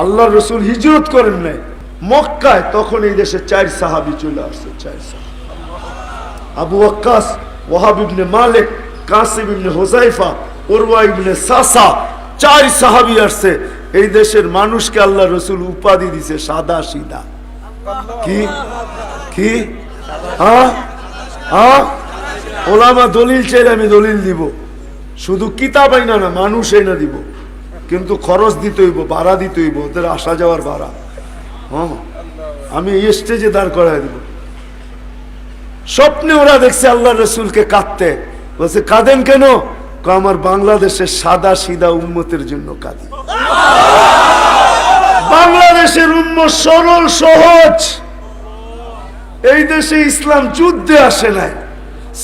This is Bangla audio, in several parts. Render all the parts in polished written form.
আল্লাহ রসুল হিজরত করেন নাই মক্কায়, তখন এই দেশে 4 সাহাবী চলে আসছে। 4 সাহাবী, আবু ওয়াক্কাস, ওয়াহাব ইবনে মালিক, কাসিম ইবনে হুযায়ফা, উরওয়া ইবনে সাসা, 4 সাহাবী আসছে। এই দেশের মানুষকে আল্লাহ রসুল উপাধি দিছে সাদা সিধা। কি কি ওলামা দলিল চাইলে আমি দলিল দিব, শুধু কিতাব আইনা না, মানুষ আইনা দিব, কিন্তু খরচ দিতে হইব, ভাড়া দিতে হইব, ওদের আসা যাওয়ার ভাড়া। হ্যাঁ, আমি এই স্টেজে দাঁড় করাই দিব। স্বপ্নে ওরা দেখছে আল্লাহ রসুলকে কাঁদতে, বলছে কাঁদেন কেন? আমার বাংলাদেশের সাদা সিধা উম্মতের জন্য কাঁদি। বাংলাদেশের উম্মত সরল সহজ। এই দেশে ইসলাম যুদ্ধে আসে নাই,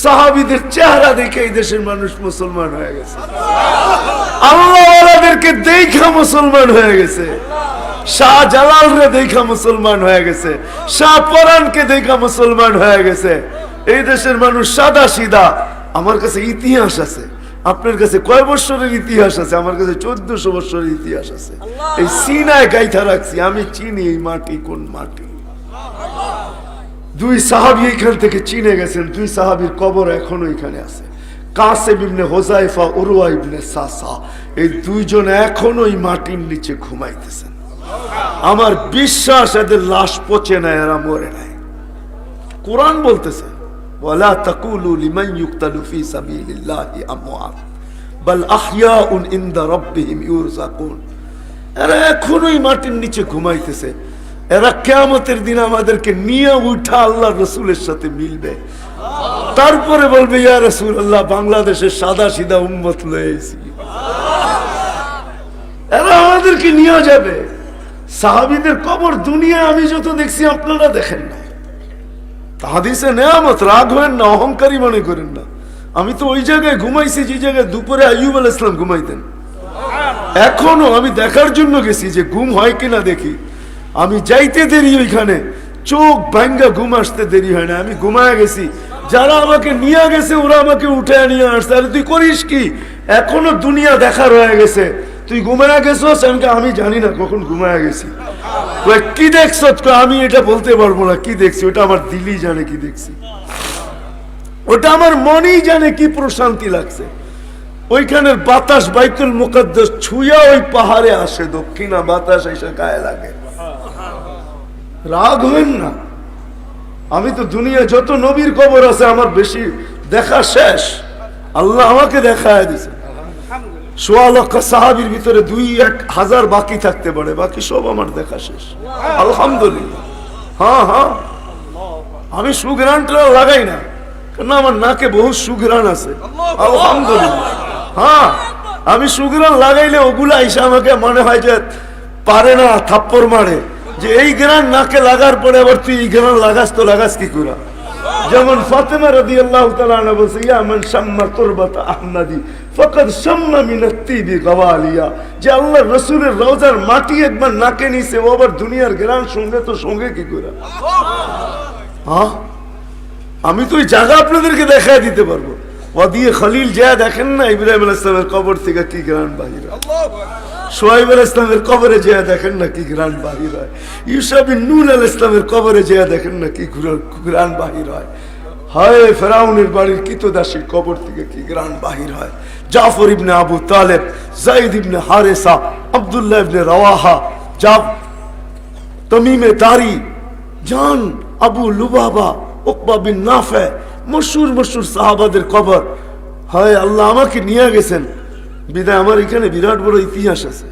সাহাবীদের চেহারা দেখে এই দেশের মানুষ মুসলমান হয়ে গেছে। আল্লাহওয়ালাদেরকে দেখা মুসলমান হয়ে গেছে। শাহজালাল রে দেখা মুসলমান হয়ে গেছে, শাহ পরানকে দেখা মুসলমান হয়ে গেছে। এই দেশের মানুষ সাদা সিধা। আমার কাছে ইতিহাস আছে, আপনার কাছে কয় বছরের ইতিহাস আছে? আমার কাছে 1400 বছরের ইতিহাস আছে। এই সিনায় গাইথা রাখছি, আমি চিনি এই মাটি কোন মাটি। 2 সাহাবী এখান থেকে চিনে গেছেন, 2 সাহাবীর কবর এখনো এখানে আছে। কাসিম ইবনে হুযায়ফা, উরওয়া ইবনে সাসা, এই 2 জন এখনো এই মাটির নিচে ঘুমাইতেছেন। আমার বিশ্বাস এদের লাশ পচে নাই, এরা মরে নাই। কোরআন বলতেছে ওয়ালা তাকুলু লিমান ইউকতালু ফি সাবিলিল্লাহি আমওয়াত বাল আহইয়াউন ইনদা রাব্বিহিম ইউরযাকুন। এরা এখনোই মাটির নিচে ঘুমাইতেছে। এরা কিয়ামতের দিন আমাদেরকে নিয়ে উঠা আল্লাহর রাসূলের সাথে মিলবে, তারপরে বলবে ইয়া রাসূলুল্লাহ বাংলাদেশের সাদা সিধা উম্মত লয়ে আইছি। এরা আমাদেরকে নিয়ে যাবে। সাহাবীদের কবর দুনিয়ায় আমি যত দেখছি আপনারা দেখেন না। হাদিসে নেয়ামত, রাগ হবেন না, অহংকারী মনে করেন না। আমি তো ওই জায়গায় ঘুমাইছি যে জায়গায় দুপুরে আইয়ুব আলাইহিস সালাম ঘুমাইতেন। এখনো আমি দেখার জন্য গেছি যে ঘুম হয় কিনা দেখি। আমি যাইতে দেরি, ওইখানে চোখ ভাঙ্গা ঘুম আসতে দেরি হয় না। আমি ঘুমায় গেছি, যারা আমাকে নিয়ে গেছে ওরা আমাকে উঠে নিয়ে আসছে। আরে তুই করিস কি? এখনো দুনিয়া দেখার হয়ে গেছে, তুই ঘুমায় গেছিস? আমি জানি না কখন ঘুমায় গেছি। কি দেখছ? আমি এটা বলতে পারবো না কি দেখছি, ওটা আমার দিলই জানে কি দেখছি, ওটা আমার মনেই জানে কি প্রশান্তি লাগছে। ওইখানের বাতাস বাইতুল মুকাদ্দাস ছুঁয়া ওই পাহাড়ে আসে, দক্ষিণা বাতাস এসে গায়ে লাগে। রাগ হবেন না। আমি তো দুনিয়া যত নবীর কবর আছে আমার বেশি দেখা শেষ, আল্লাহ আমাকে দেখায় দিছে। 1.25 লক্ষ সাহাবীর ভিতরে 2-1000 বাকি থাকতে পারে, বাকি সব আমার দেখা শেষ আলহামদুলিল্লাহ। হ্যাঁ, আমি সুঘ্রাণটা লাগাই না, কারণ আমার নাকে বহু সুঘ্রাণ আছে আলহামদুলিল্লাহ। হ্যাঁ, আমি সুঘ্রাণ লাগাইলে ওগুলা এসে আমাকে মনে হয় যে পারে না, থাপ্পড় মারে যে এই গ্রাণ নাকে লাগার পরে আবার তুই এই গ্রাণ লাগাস, তো লাগাস কি করে? যেমন ফাতেমা রাদিয়াল্লাহু তাআলা আনহা বলছে ইয়া মান শাম্মা তুরবাত আহমদি ফাকাদ শাম্মা মিনাত তিবি গাওয়ালিয়া, যে আল্লাহর রাসূলের রওজার মাটি একবার নাকে নিছে, ও আবার দুনিয়ার গ্রাণ সঙ্গে তো সঙ্গে কি করে? হ্যাঁ, আমি তো ওই জায়গা আপনাদেরকে দেখায় দিতে পারবো। ওয়াদিয়ে খলিল যা দেখেন না, ইব্রাহিম আলাইহিস সালামের কবর থেকে কি গ্রাণ বাহির হয়। সোহাইব আলাইহিস সালামের কবরে যা দেখেন না কি গ্রাণ বাহির হয়। ইউসুফ বিন নূন আলাইহিস সালামের কবরে যা দেখেন না কি গ্রাণ বাহির হয়। হায় ফেরাউনের বাড়ির কিতদাসীর কবর থেকে কি গ্রাণ বাহির হয়। জাফর ইবনে আবু তালেব, যায়েদ ইবনে হারেসা, আব্দুল্লাহ ইবনে রাওয়াহা, তামিমে দারি, জান আবু লুবাবা, উকবা বিন নাফে, মশহুর সাহাবাদের কবর। হায় আল্লাহ আমাকে নিয়ে গেছেন বিদায় আমার এখানে বিরাট বড় ইতিহাস আছে।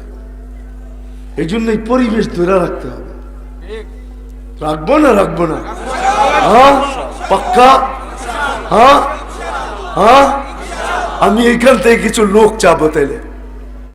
এই জন্যই পরিবেশ ধরে রাখতে হবে। রাখবো না? হ্যাঁ, পাক্কা। হ্যাঁ, আমি এখান থেকে কিছু লোক চাবো তাইলে।